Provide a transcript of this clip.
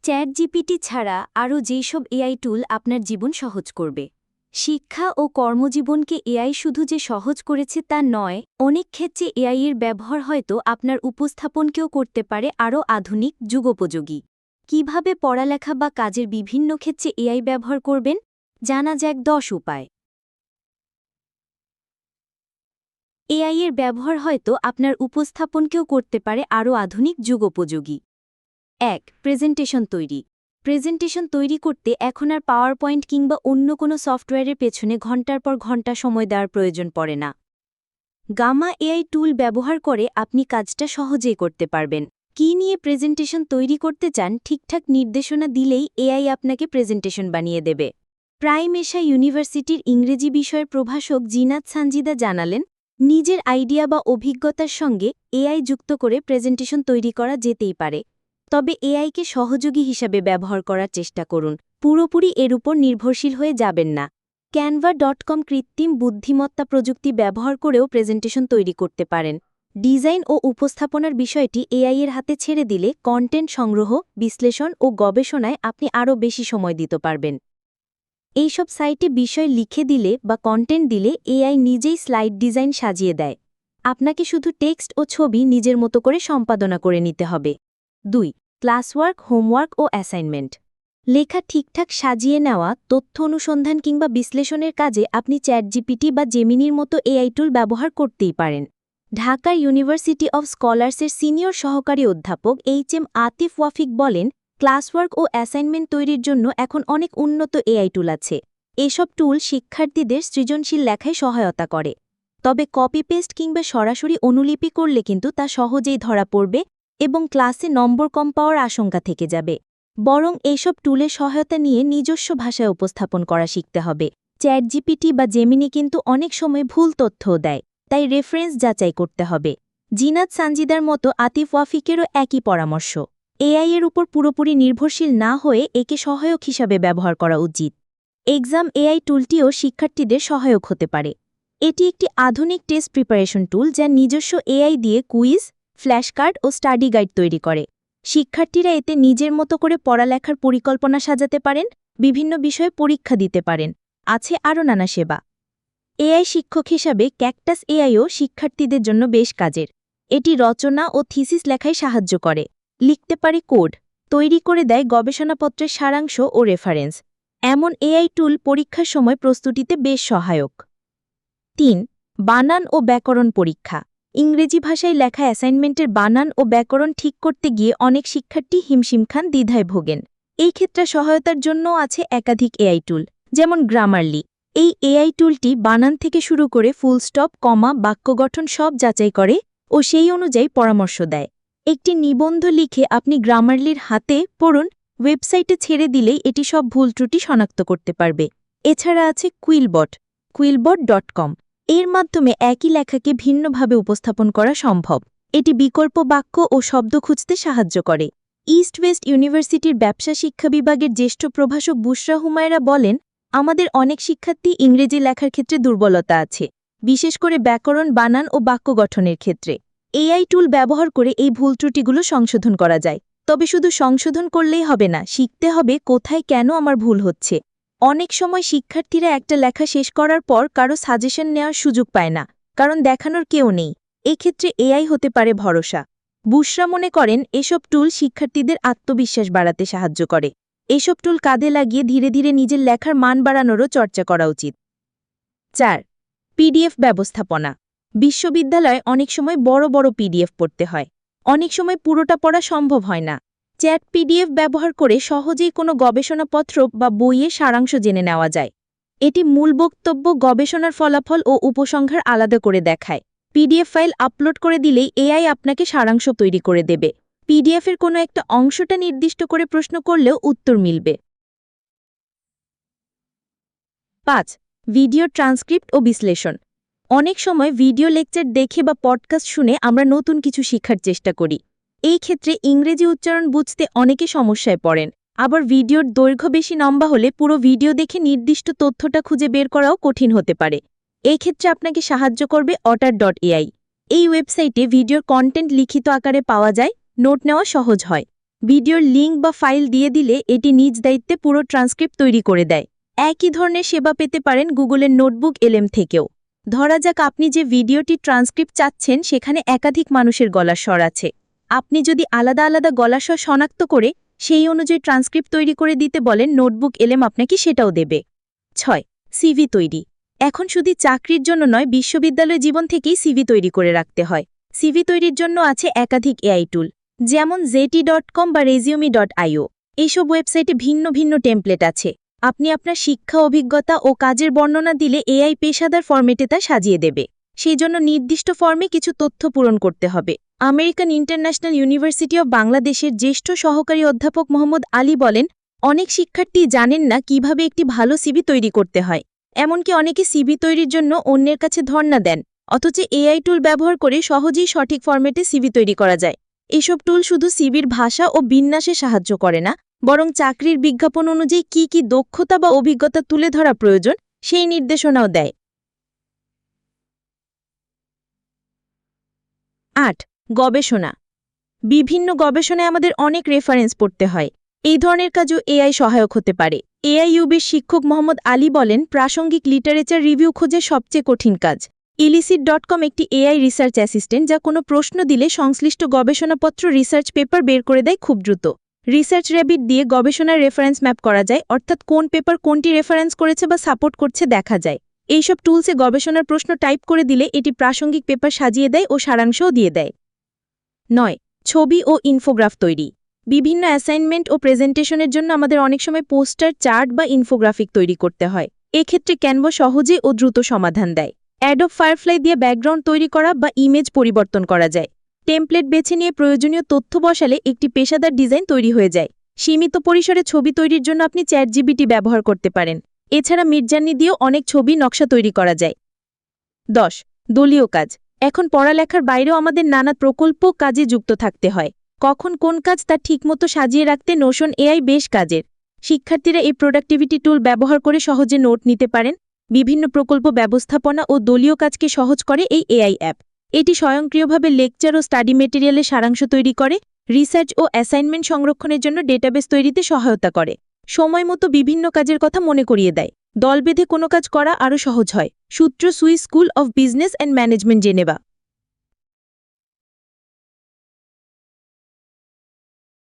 ChatGPT ছাড়া আরও যেসব এআই টুল আপনার জীবন সহজ করবে। শিক্ষা ও কর্মজীবনকে এআই শুধু যে সহজ করেছে তা নয়, অনেক ক্ষেত্রে এআইয়ের ব্যবহার হয়তো আপনার উপস্থাপনকেও করতে পারে আরও আধুনিক, যুগোপযোগী। কিভাবে পড়ালেখা বা কাজের বিভিন্ন ক্ষেত্রে এআই ব্যবহার করবেন, জানা যাক 10 উপায়। এআইয়ের ব্যবহার হয়তো আপনার উপস্থাপনকেও করতে পারে আরও আধুনিক, যুগোপযোগী। ১. প্রেজেন্টেশন তৈরি। প্রেজেন্টেশন তৈরি করতে এখন আর পাওয়ার পয়েন্ট কিংবা অন্য কোনো সফটওয়্যারের পেছনে ঘন্টার পর ঘন্টা সময় দেওয়ার প্রয়োজন পড়ে না। গামা এআই টুল ব্যবহার করে আপনি কাজটা সহজেই করতে পারবেন। কী নিয়ে প্রেজেন্টেশন তৈরি করতে চান, ঠিকঠাক নির্দেশনা দিলেই এআই আপনাকে প্রেজেন্টেশন বানিয়ে দেবে। প্রাইম এশিয়া ইউনিভার্সিটির ইংরেজি বিষয়ের প্রভাষক জিনাত সানজিদা জানালেন, নিজের আইডিয়া বা অভিজ্ঞতার সঙ্গে এআই যুক্ত করে প্রেজেন্টেশন তৈরি করা যেতেই পারে। তবে এআইকে সহযোগী হিসাবে ব্যবহার করার চেষ্টা করুন, পুরোপুরি এর উপর নির্ভরশীল হয়ে যাবেন না। canva.com কৃত্রিম বুদ্ধিমত্তা প্রযুক্তি ব্যবহার করেও প্রেজেন্টেশন তৈরি করতে পারেন। ডিজাইন ও উপস্থাপনার বিষয়টি এআইয়ের হাতে ছেড়ে দিলে কন্টেন্ট সংগ্রহ, বিশ্লেষণ ও গবেষণায় আপনি আরও বেশি সময় দিতে পারবেন। এইসব সাইটে বিষয় লিখে দিলে বা কন্টেন্ট দিলে এআই নিজেই স্লাইড ডিজাইন সাজিয়ে দেয়। আপনাকে শুধু টেক্সট ও ছবি নিজের মতো করে সম্পাদনা করে নিতে হবে। ২. ক্লাসওয়ার্ক, হোমওয়ার্ক ও অ্যাসাইনমেন্ট। লেখা ঠিকঠাক সাজিয়ে নেওয়া, তথ্য অনুসন্ধান কিংবা বিশ্লেষণের কাজে আপনি চ্যাটজিপিটি বা জেমিনির মতো এআই টুল ব্যবহার করতেই পারেন। ঢাকার ইউনিভার্সিটি অব স্কলার্সের সিনিয়র সহকারী অধ্যাপক এইচ.এম. আতিফ ওয়াফিক বলেন, ক্লাসওয়ার্ক ও অ্যাসাইনমেন্ট তৈরির জন্য এখন অনেক উন্নত এআই টুল আছে। এসব টুল শিক্ষার্থীদের সৃজনশীল লেখায় সহায়তা করে। তবে কপি পেস্ট কিংবা সরাসরি অনুলিপি করলে কিন্তু তা সহজেই ধরা পড়বে এবং ক্লাসে নম্বর কম পাওয়ার আশঙ্কা থেকে যাবে। বরং এইসব টুলের সহায়তা নিয়ে নিজস্ব ভাষায় উপস্থাপন করা শিখতে হবে। চ্যাটজিপিটি বা জেমিনি কিন্তু অনেক সময় ভুল তথ্যও দেয়, তাই রেফারেন্স যাচাই করতে হবে। জিনাত সানজিদার মতো আতিফ ওয়াফিকেরও একই পরামর্শ। এআই এর উপর পুরোপুরি নির্ভরশীল না হয়ে একে সহায়ক হিসাবে ব্যবহার করা উচিত। এক্সাম এআই টুলটিও শিক্ষার্থীদের সহায়ক হতে পারে। এটি একটি আধুনিক টেস্ট প্রিপারেশন টুল যা নিজস্ব এআই দিয়ে কুইজ, ফ্ল্যাশকার্ড ও স্টাডি গাইড তৈরি করে। শিক্ষার্থীরা এতে নিজের মতো করে পড়ালেখার পরিকল্পনা সাজাতে পারেন, বিভিন্ন বিষয়ে পরীক্ষা দিতে পারেন। আছে আরও নানা সেবা। এআই শিক্ষক হিসাবে ক্যাকটাস এআইও শিক্ষার্থীদের জন্য বেশ কাজের। এটি রচনা ও থিসিস লেখায় সাহায্য করে, লিখতে পারে কোড, তৈরি করে দেয় গবেষণাপত্রের সারাংশ ও রেফারেন্স। এমন এআই টুল পরীক্ষার সময় প্রস্তুতিতে বেশ সহায়ক। ৩. বানান ও ব্যাকরণ পরীক্ষা। ইংরেজি ভাষায় লেখা অ্যাসাইনমেন্টের বানান ও ব্যাকরণ ঠিক করতে গিয়ে অনেক শিক্ষার্থী হিমশিম খান, দ্বিধায় ভোগেন। এই ক্ষেত্রে সহায়তার জন্যও আছে একাধিক এআই টুল, যেমন গ্রামারলি। এই এআই টুলটি বানান থেকে শুরু করে ফুল স্টপ, কমা, বাক্য গঠন সব যাচাই করে ও সেই অনুযায়ী পরামর্শ দেয়। একটি নিবন্ধ লিখে আপনি গ্রামারলির হাতে পড়ুন, ওয়েবসাইটে ছেড়ে দিলেই এটি সব ভুল ত্রুটি শনাক্ত করতে পারবে। এছাড়া আছে কুইলবট.com। এর মাধ্যমে একই লেখাকে ভিন্নভাবে উপস্থাপন করা সম্ভব। এটি বিকল্প বাক্য ও শব্দ খুঁজতে সাহায্য করে। ইস্ট ওয়েস্ট ইউনিভার্সিটির ব্যবসা শিক্ষা বিভাগের জ্যেষ্ঠ প্রভাষক বুশরা হুমায়রা বলেন, আমাদের অনেক শিক্ষার্থী ইংরেজি লেখার ক্ষেত্রে দুর্বলতা আছে, বিশেষ করে ব্যাকরণ, বানান ও বাক্য গঠনের ক্ষেত্রে। এআই টুল ব্যবহার করে এই ভুল ত্রুটিগুলো সংশোধন করা যায়। তবে শুধু সংশোধন করলেই হবে না, শিখতে হবে কোথায় কেন আমার ভুল হচ্ছে। অনেক সময় শিক্ষার্থীরা একটা লেখা শেষ করার পর কারো সাজেশন নেওয়ার সুযোগ পায় না, কারণ দেখানোর কেউ নেই। এক্ষেত্রে এআই হতে পারে ভরসা। বুশরা মনে করেন, এসব টুল শিক্ষার্থীদের আত্মবিশ্বাস বাড়াতে সাহায্য করে। এসব টুল কাজে লাগিয়ে ধীরে ধীরে নিজের লেখার মান বাড়ানোরও চর্চা করা উচিত। ৪. পিডিএফ ব্যবস্থাপনা। বিশ্ববিদ্যালয়ে অনেক সময় বড় বড় পিডিএফ পড়তে হয়। অনেক সময় পুরোটা পড়া সম্ভব হয় না। চ্যাট পিডিএফ ব্যবহার করে সহজেই কোনো গবেষণাপত্র বা বইয়ের সারাংশ জেনে নেওয়া যায়। এটি মূল বক্তব্য, গবেষণার ফলাফল ও উপসংহার আলাদা করে দেখায়। পিডিএফ ফাইল আপলোড করে দিলেই এআই আপনাকে সারাংশ তৈরি করে দেবে। পিডিএফের কোনো একটা অংশটা নির্দিষ্ট করে প্রশ্ন করলেও উত্তর মিলবে। ৫. ভিডিও ট্রান্সক্রিপ্ট ও বিশ্লেষণ। অনেক সময় ভিডিও লেকচার দেখে বা পডকাস্ট শুনে আমরা নতুন কিছু শেখার চেষ্টা করি। এই ক্ষেত্রে ইংরেজি উচ্চারণ বুঝতে অনেকে সমস্যায় পড়েন। আবার ভিডিওর দৈর্ঘ্য বেশি লম্বা হলে পুরো ভিডিও দেখে নির্দিষ্ট তথ্যটা খুঁজে বের করাও কঠিন হতে পারে। এই ক্ষেত্রে আপনাকে সাহায্য করবে otter.ai। এই ওয়েবসাইটে ভিডিওর কন্টেন্ট লিখিত আকারে পাওয়া যায়, নোট নেওয়া সহজ হয়। ভিডিওর লিঙ্ক বা ফাইল দিয়ে দিলে এটি নিজ দায়িত্বে পুরো ট্রান্সক্রিপ্ট তৈরি করে দেয়। একই ধরনের সেবা পেতে পারেন গুগলের নোটবুক এলএম থেকেও। ধরা যাক আপনি যে ভিডিওটি ট্রান্সক্রিপ্ট চাচ্ছেন সেখানে একাধিক মানুষের গলার স্বর আছে। আপনি যদি আলাদা আলাদা গলার স্বর শনাক্ত করে সেই অনুযায়ী ট্রান্সক্রিপ্ট তৈরি করে দিতে বলেন, নোটবুক এলএম আপনাকে সেটাও দেবে। 6. সিভি তৈরি। এখন শুধু চাকরির জন্য নয়, বিশ্ববিদ্যালয় জীবন থেকেই সিভি তৈরি করে রাখতে হয়। সিভি তৈরির জন্য আছে একাধিক এআই টুল, যেমন zeti.com বা resume.io। এইসব ওয়েবসাইটে ভিন্ন ভিন্ন টেমপ্লেট আছে। আপনি আপনার শিক্ষা, অভিজ্ঞতা ও কাজের বর্ণনা দিলে এআই পেশাদার ফরম্যাটে তা সাজিয়ে দেবে। সেই জন্য নির্দিষ্ট ফর্মে কিছু তথ্য পূরণ করতে হবে। আমেরিকান ইন্টারন্যাশনাল ইউনিভার্সিটি অব বাংলাদেশের জ্যেষ্ঠ সহকারী অধ্যাপক মোহাম্মদ আলী বলেন, অনেক শিক্ষার্থী জানেন না কিভাবে একটি ভালো সিভি তৈরি করতে হয়। এমনকি অনেকে সিভি তৈরির জন্য অন্যের কাছে ধর্ণা দেন, অথচ এআই টুল ব্যবহার করে সহজেই সঠিক ফরম্যাটে সিভি তৈরি করা যায়। এসব টুল শুধু সিভির ভাষা ও বিন্যাসে সাহায্য করে না, বরং চাকরির বিজ্ঞাপন অনুযায়ী কি কি দক্ষতা বা অভিজ্ঞতা তুলে ধরা প্রয়োজন সেই নির্দেশনাও দেয়। 8. গবেষণা। বিভিন্ন গবেষণায় আমাদের অনেক রেফারেন্স পড়তে হয়। এই ধরনের কাজও এআই সহায়ক হতে পারে। এআইইউবির শিক্ষক মোহাম্মদ আলী বলেন, প্রাসঙ্গিক লিটারেচার রিভিউ খোঁজা সবচেয়ে কঠিন কাজ। illicit.com একটি এআই রিসার্চ অ্যাসিস্ট্যান্ট, যা কোনো প্রশ্ন দিলে সংশ্লিষ্ট গবেষণাপত্র রিসার্চ পেপার বের করে দেয় খুব দ্রুত। রিসার্চ র্যাবিট দিয়ে গবেষণার রেফারেন্স ম্যাপ করা যায়, অর্থাৎ কোন পেপার কোনটি রেফারেন্স করেছে বা সাপোর্ট করছে দেখা যায়। এইসব টুলসে গবেষণার প্রশ্ন টাইপ করে দিলে এটি প্রাসঙ্গিক পেপার সাজিয়ে দেয় ও সারাংশও দিয়ে দেয়। 9. ছবি ও ইনফোগ্রাফ তৈরি। বিভিন্ন অ্যাসাইনমেন্ট ও প্রেজেন্টেশনের জন্য আমাদের অনেক সময় পোস্টার, চার্ট বা ইনফোগ্রাফিক তৈরি করতে হয়। এক্ষেত্রে ক্যানভা সহজে ও দ্রুত সমাধান দেয়। অ্যাডোব ফায়ারফ্লাই দিয়ে ব্যাকগ্রাউন্ড তৈরি করা বা ইমেজ পরিবর্তন করা যায়। টেমপ্লেট বেছে নিয়ে প্রয়োজনীয় তথ্য বসালে একটি পেশাদার ডিজাইন তৈরি হয়ে যায়। সীমিত পরিসরে ছবি তৈরির জন্য আপনি চ্যাটজিপিটি ব্যবহার করতে পারেন। এছাড়া মিডজার্নি দিয়েও অনেক ছবি নকশা তৈরি করা যায়। 10. দলীয় কাজ। এখন পড়ালেখার বাইরেও আমাদের নানা প্রকল্প কাজে যুক্ত থাকতে হয়। কখন কোন কাজ তা ঠিকমতো সাজিয়ে রাখতে নোশন এআই বেশ কাজের। শিক্ষার্থীরা এই প্রোডাক্টিভিটি টুল ব্যবহার করে সহজে নোট নিতে পারেন। বিভিন্ন প্রকল্প ব্যবস্থাপনা ও দলীয় কাজকে সহজ করে এই এআই অ্যাপ। এটি স্বয়ংক্রিয়ভাবে লেকচার ও স্টাডি মেটেরিয়ালের সারাংশ তৈরি করে, রিসার্চ ও অ্যাসাইনমেন্ট সংরক্ষণের জন্য ডেটাবেস তৈরিতে সহায়তা করে, সময়মতো বিভিন্ন কাজের কথা মনে করিয়ে দেয়। দল বেঁধে কোনো কাজ করা আরও সহজ হয়। সূত্র Swiss school of business and management, Geneva.